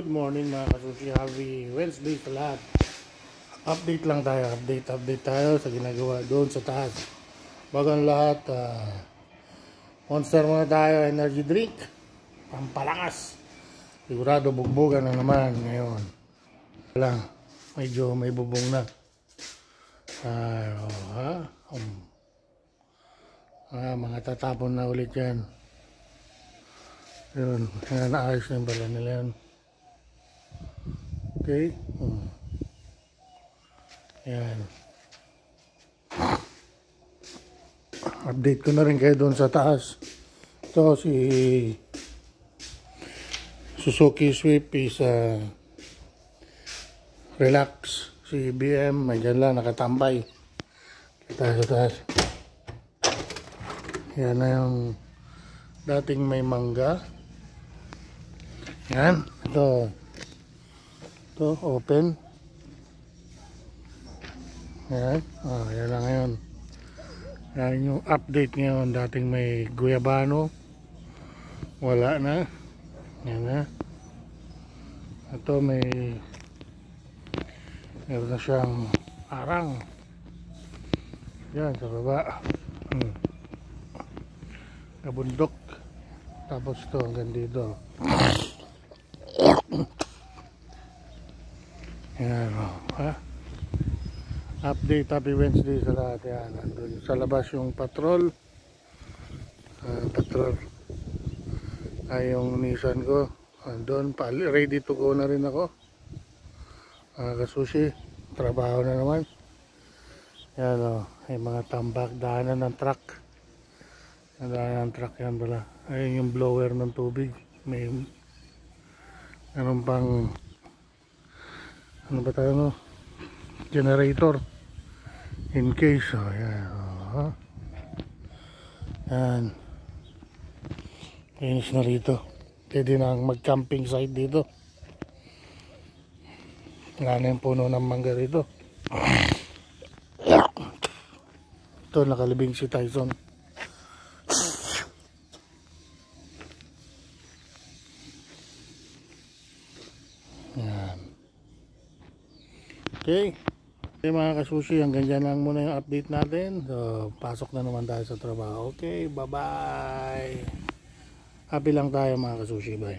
Good morning mga kasushi, happy Wednesday sa lahat. Update lang tayo, update tayo sa ginagawa doon sa taas. Bago ang lahat, Monster muna tayo, energy drink, pampalakas. Sigurado bugbugan na naman ngayon. Lang, medyo may bubong na. Mga tatapon na ulit yan. Yun, naayos na yung bala nila yan. Okay. Ayan. Update ko na rin kayo doon sa taas. Ito si Suzuki Swift is relax. Si BM may dyan lang nakatambay. Kita sa taas. Yan na yung dating may mangga. Yan. Ito open. Yan. Yan lang ngayon. Yan yung update ngayon. Dating may guyabano. Wala na. Yan na. Ito meron na siyang arang. Yan sa baba. Kabundok. Tapos ito hanggang dito. Yan update, happy Wednesday sa lahat. Yan, nandun sa labas yung patrol. Ay yung Nissan ko andun, ready to go na rin ako. Kasushi, trabaho na naman. Yan may mga tambak, daanan ng truck. Daanan ng truck yan pala. Ayun yung blower ng tubig. May anong pang ano ba tayo generator in case. Yan finish na rito, pwede na mag camping site dito. Wala na yung puno ng mangga rito. Ito nakalibing si Tyson. Yan. Okay mga kasushi, hanggang dyan lang muna yung update natin. So pasok na naman tayo sa trabaho. Okay, bye bye. Happy lang tayo mga kasushi, bye.